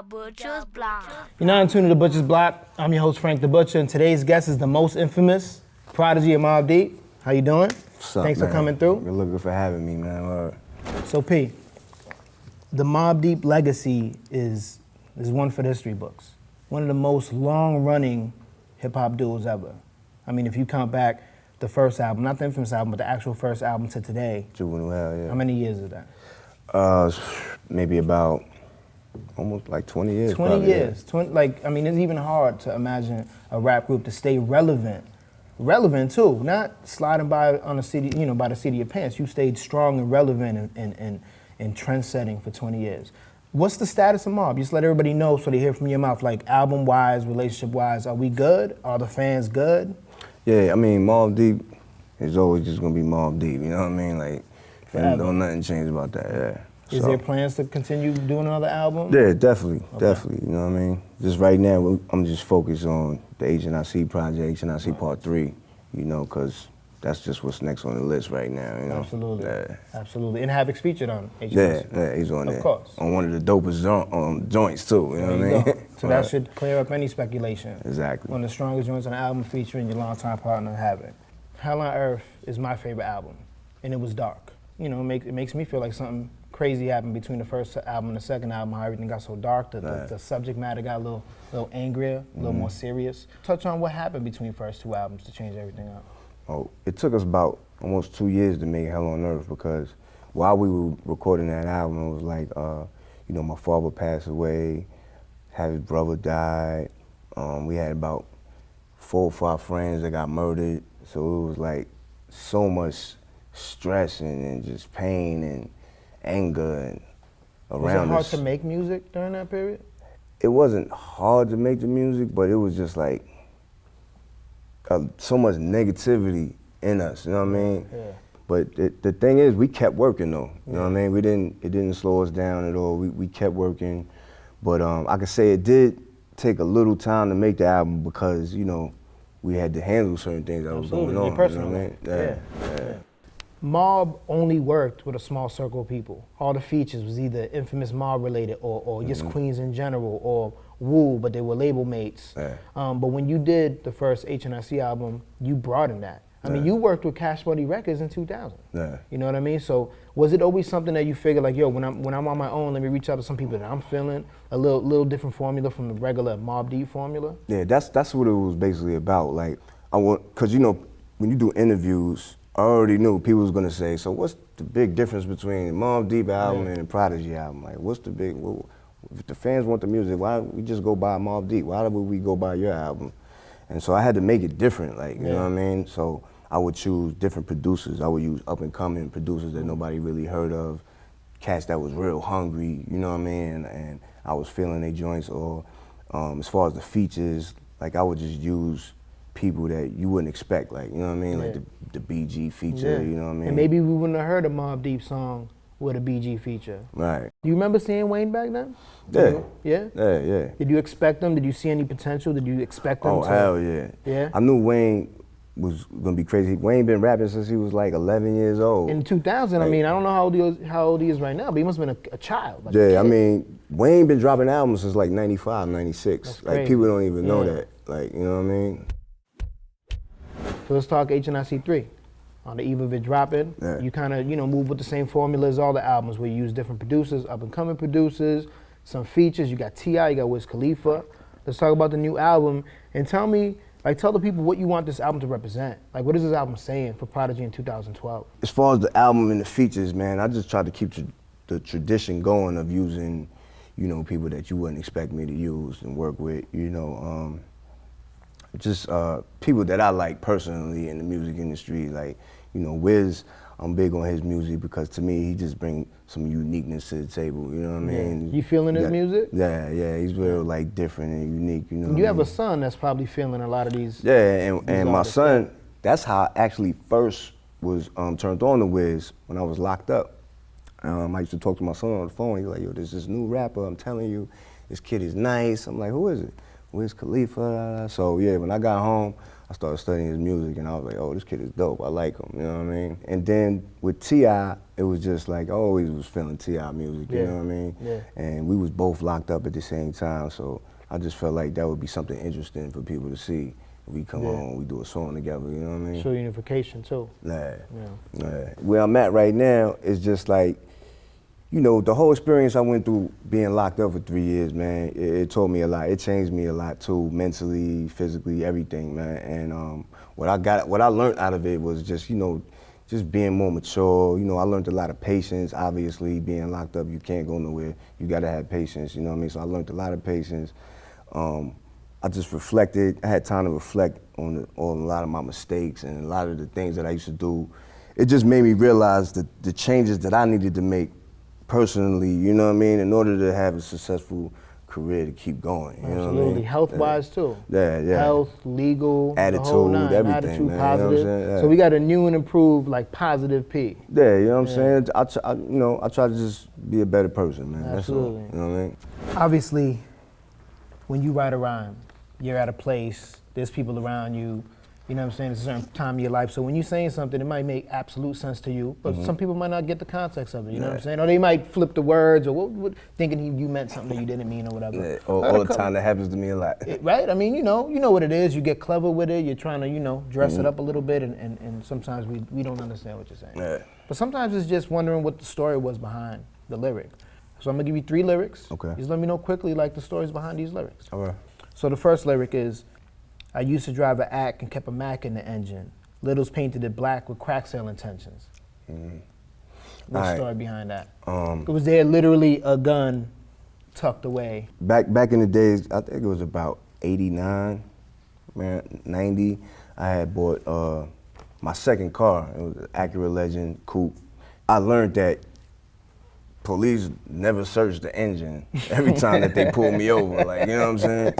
Butcher's Block. You're not in tune to The Butcher's Block. I'm your host, Frank the Butcher, and today's guest is the most infamous Prodigy of Mobb Deep. How you doing? What's up, Thanks man? for coming through. You're looking for having me, man. So P, the Mobb Deep legacy is one for the history books. One of the most long-running hip-hop duos ever. I mean, if you count back the first album, not the infamous album, but the actual first album to today. Juvenile Hell, yeah. How many years is that? Maybe about almost like 20 years. 20 probably, years. Yeah. It's even hard to imagine a rap group to stay relevant. Relevant too, not sliding by on the seat, by the seat of your pants. You stayed strong and relevant and trend-setting for 20 years. What's the status of Mobb? Just let everybody know so they hear from your mouth, like album-wise, relationship-wise. Are we good? Are the fans good? Yeah, I mean, Mobb Deep is always just gonna be Mobb Deep, you know what I mean? Like, don't nothing change about that, yeah. Is there plans to continue doing another album? Yeah, definitely, definitely, you know what I mean? Just right now, I'm just focused on the H.N.I.C project, H.N.I.C Part 3, you know, because that's just what's next on the list right now, you know? Absolutely, yeah. Absolutely. And Havoc's featured on H.N.I.C. Yeah, he's on there. Of course. On one of the dopest joints too, you know what I mean? So that should clear up any speculation. Exactly. One of the strongest joints on the album featuring your longtime partner, Havoc. Hell on Earth is my favorite album, and it was dark. You know, it makes me feel like something crazy happened between the first album and the second album, how everything got so dark, the subject matter got a little angrier, a little more serious. Touch on what happened between the first two albums to change everything up. Oh, it took us about almost 2 years to make Hell on Earth because while we were recording that album, it was like, my father passed away, his brother died. We had about 4 or 5 friends that got murdered. So it was like so much stress and just pain and anger and around us. Was it hard to make music during that period? It wasn't hard to make the music, but it was just like so much negativity in us, you know what I mean? Yeah. But the thing is, we kept working though, you know what I mean? It didn't slow us down at all. We kept working, but I could say it did take a little time to make the album because, we had to handle certain things that was going on, you know what I mean? Yeah. Mobb only worked with a small circle of people. All the features was either infamous Mobb related or just Queens in general or Wu, but they were label mates. Yeah. But when you did the first H.N.I.C album, you broadened that. I mean, you worked with Cash Money Records in 2000. Yeah. You know what I mean? So was it always something that you figured like, yo, when I'm on my own, let me reach out to some people that I'm feeling, a little different formula from the regular Mobb Deep formula? Yeah, that's what it was basically about. Like, because when you do interviews, I already knew people was gonna say, so what's the big difference between the Mobb Deep album and the Prodigy album? Like, what's the big, if the fans want the music, why don't we just go buy Mobb Deep? Why would we go buy your album? And so I had to make it different, like, you know what I mean? So I would choose different producers. I would use up and coming producers that nobody really heard of, cats that was real hungry, you know what I mean? And I was feeling their joints, or as far as the features, like I would just use people that you wouldn't expect, like, you know what I mean? Like the BG feature, you know what I mean? And maybe we wouldn't have heard a Mobb Deep song with a BG feature. Right. Do you remember seeing Wayne back then? Yeah. Yeah? Yeah. Did you expect them? Did you see any potential? Did you expect them to? Oh, hell yeah. Yeah? I knew Wayne was gonna be crazy. Wayne been rapping since he was like 11 years old. In 2000, I mean, I don't know how old he is right now, but he must have been a child. Like yeah, I mean, Wayne been dropping albums since like 95, 96. That's like crazy. people don't even know that. Like, you know what I mean? So let's talk H.N.I.C 3. On the eve of it dropping, you kind of, move with the same formula as all the albums where you use different producers, up and coming producers, some features. You got T.I., you got Wiz Khalifa. Let's talk about the new album and tell the people what you want this album to represent. Like, what is this album saying for Prodigy in 2012? As far as the album and the features, man, I just tried to keep the tradition going of using, people that you wouldn't expect me to use and work with, just people that I like personally in the music industry. Like, Wiz, I'm big on his music because to me, he just brings some uniqueness to the table, you know what I mean? You feeling his music? Yeah, he's real like different and unique, You have a son that's probably feeling a lot of these. Yeah, and my son, that's how I actually first was turned on to Wiz when I was locked up. I used to talk to my son on the phone. He's like, yo, there's this new rapper, I'm telling you, this kid is nice. I'm like, who is it? Wiz Khalifa. So yeah, when I got home, I started studying his music, and I was like, oh, this kid is dope. I like him, you know what I mean? And then with T.I., it was just like, I always was feeling T.I. music, you know what I mean? Yeah. And we was both locked up at the same time, so I just felt like that would be something interesting for people to see. We come on, we do a song together, you know what I mean? Show unification too. Yeah. Where I'm at right now is just like, you know, the whole experience I went through being locked up for 3 years, man, it taught me a lot. It changed me a lot too, mentally, physically, everything, man. And what I learned out of it was just, you know, just being more mature. You know, I learned a lot of patience. Obviously, being locked up, you can't go nowhere. You gotta have patience, you know what I mean? So I learned a lot of patience. I just reflected. I had time to reflect on a lot of my mistakes and a lot of the things that I used to do. It just made me realize the changes that I needed to make personally, you know what I mean, in order to have a successful career to keep going. You know what I mean? Health-wise too. Yeah. Health, legal, attitude, the whole nine. everything, Attitude, man. positive. You know what I'm saying? Yeah. So we got a new and improved, like, positive P. Yeah, you know what I'm saying? I try to just be a better person, man. Absolutely. That's all. You know what I mean? Obviously, when you write a rhyme, you're at a place, there's people around you, you know what I'm saying, it's a certain time of your life. So when you're saying something, it might make absolute sense to you, but some people might not get the context of it, you know what I'm saying? Or they might flip the words or thinking you meant something that you didn't mean or whatever. Yeah, all the time. That happens to me a lot. Right? I mean, you know what it is. You get clever with it. You're trying to, you know, dress it up a little bit, and sometimes we don't understand what you're saying. Yeah. But sometimes it's just wondering what the story was behind the lyric. So I'm gonna give you 3 lyrics. Okay. Just let me know quickly, like, the stories behind these lyrics. All right. So the first lyric is, I used to drive a Ack and kept a Mac in the engine. Littles painted it black with crack sale intentions. What's the story behind that? Was there literally a gun tucked away? Back in the days, I think it was about 89, man, 90, I had bought my second car. It was an Acura Legend coupe. I learned that police never search the engine every time that they pull me over, like, you know what I'm saying?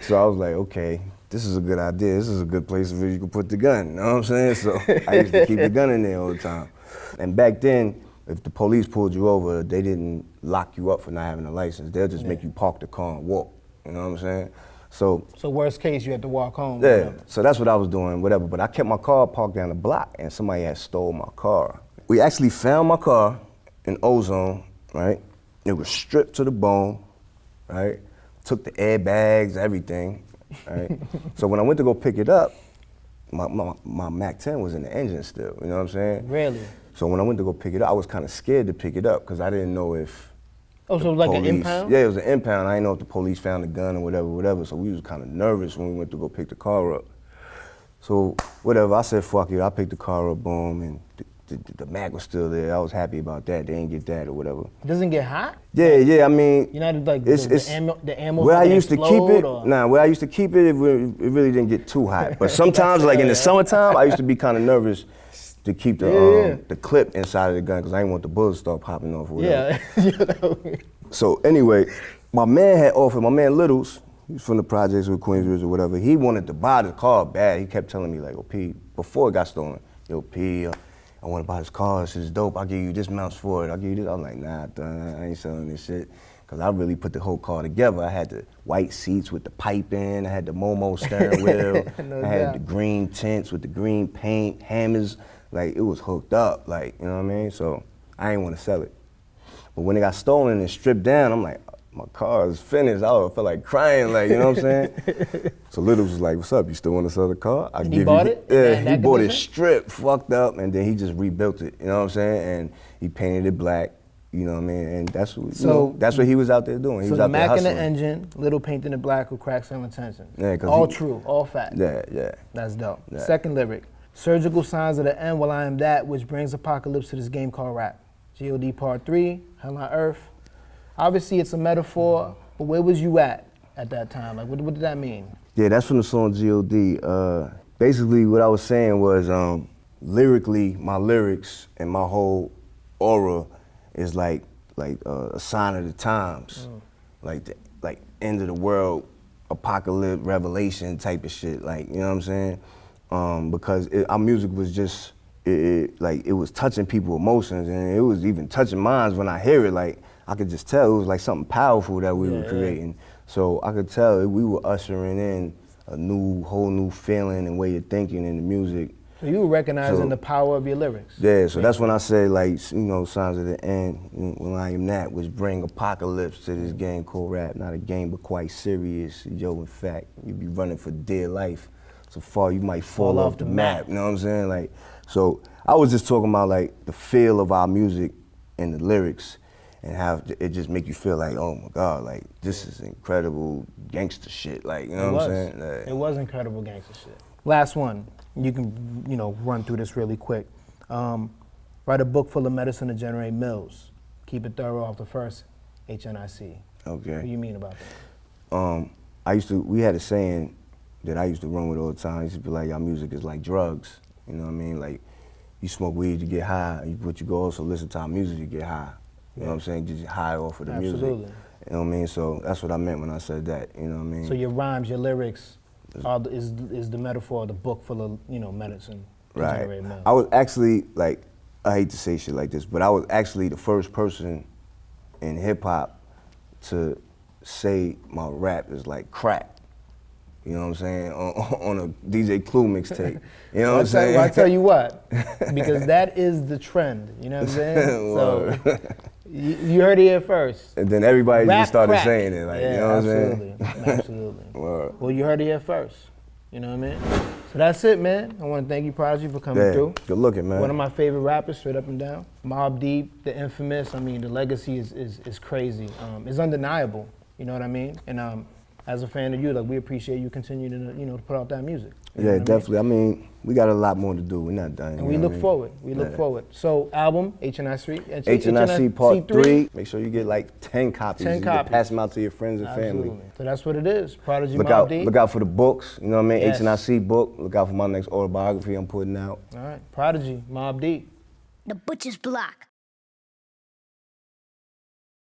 So I was like, okay, this is a good idea. This is a good place where you can put the gun, you know what I'm saying? So I used to keep the gun in there all the time. And back then, if the police pulled you over, they didn't lock you up for not having a license. They'll just make you park the car and walk, you know what I'm saying? So worst case, you had to walk home. Yeah, so that's what I was doing, whatever. But I kept my car parked down the block, and somebody had stole my car. We actually found my car in Ozone, right? It was stripped to the bone, right? Took the airbags, everything, right? So when I went to go pick it up, my Mac 10 was in the engine still, you know what I'm saying? Really? So when I went to go pick it up, I was kind of scared to pick it up because I didn't know if so it was like an impound? Yeah, it was an impound. I didn't know if the police found the gun or whatever. So we was kind of nervous when we went to go pick the car up. So whatever, I said, fuck it, I picked the car up, boom, and the Mac was still there. I was happy about that. They didn't get that or whatever. It doesn't get hot? Yeah, I mean, you know, like the ammo where I used to keep it, or? where I used to keep it, it really didn't get too hot. But sometimes, like in the summertime, I used to be kind of nervous to keep the clip inside of the gun because I didn't want the bullets to start popping off or whatever. Yeah. So anyway, my man Littles, he's from the projects with Queensbridge or whatever, he wanted to buy the car bad. He kept telling me like, oh P, before it got stolen, yo P, I want to buy this car, this is dope, I'll give you this mounts for it, I'll give you this. I'm like, nah, I ain't selling this shit. Cause I really put the whole car together. I had the white seats with the piping, I had the Momo steering wheel, I had the green tints with the green paint, hammers, like it was hooked up, like, you know what I mean? So I didn't want to sell it. But when it got stolen and stripped down, I'm like, my car is finished. I felt like crying, like, you know what I'm saying? So Littles was like, what's up, you still want to sell the car? He bought it? Yeah, he bought it stripped, fucked up, and then he just rebuilt it, you know what I'm saying? And he painted it black, you know what I mean? And that's what, that's what he was out there doing. He was the out there Mac in hustling. the engine, Little painting it black with crack sale intentions. Yeah, all true, all fact. Yeah. That's dope. Yeah. Second lyric, surgical signs of the end while I am that, which brings apocalypse to this game called rap. G.O.D. Part 3, Hell on Earth. Obviously it's a metaphor, but where was you at that time? Like, what did that mean? Yeah, that's from the song G.O.D. Basically what I was saying was lyrically, my lyrics and my whole aura is like a sign of the times. Like end of the world, apocalypse, revelation type of shit, like, you know what I'm saying? Because our music was just, it was touching people's emotions, and it was even touching mine when I hear it. Like, I could just tell it was like something powerful that we were creating. So I could tell we were ushering in whole new feeling and way of thinking in the music. So you were recognizing the power of your lyrics. Yeah, so that's when I say, like, signs of the end, when I am that, which bring apocalypse to this game called rap. Not a game, but quite serious. Yo, in fact, you be running for dear life. So far, you might fall off the map. You know what I'm saying? Like, so I was just talking about, like, the feel of our music and the lyrics and how it just make you feel like, oh my God, like, this is incredible gangster shit. Like, you know what I'm saying? Like, it was incredible gangster shit. Last one. You can, run through this really quick. Write a book full of medicine to generate mills. Keep it thorough off the first, H.N.I.C. Okay. What do you mean about that? We had a saying that I used to run with all the time. I used to be like, y'all music is like drugs. You know what I mean? Like, you smoke weed, you get high, but you go also listen to our music, you get high. You know what I'm saying? Just high off of the music. Absolutely. You know what I mean? So that's what I meant when I said that. You know what I mean? So your rhymes, your lyrics, is the metaphor of the book full of medicine. Right. I was actually, like, I hate to say shit like this, but I was actually the first person in hip hop to say my rap is like crack. You know what I'm saying? On a DJ Clue mixtape. You know what I'm saying? Well, I tell you what, because that is the trend. You know what I'm saying? So you heard it here first. And then everybody Rap just started crack. saying it. Like, you know what I'm saying? Absolutely. Well, you heard it here first. You know what I mean? So that's it, man. I want to thank you, Prodigy, for coming through. Good looking, man. One of my favorite rappers, straight up and down. Mobb Deep, the infamous. I mean, the legacy is crazy. It's undeniable. You know what I mean? And as a fan of you, like, we appreciate you continuing to, to put out that music. Yeah, definitely. I mean, we got a lot more to do. We're not done. And we look forward. We look forward. So, album, H.N.I.C. H.N.I.C. Part 3. Make sure you get like 10 copies. 10 copies. Pass them out to your friends and family. So that's what it is. Prodigy Mobb Deep. Look out for the books. You know what I mean? Yes. H.N.I.C. book. Look out for my next autobiography I'm putting out. All right. Prodigy Mobb Deep. The Butcher's Block.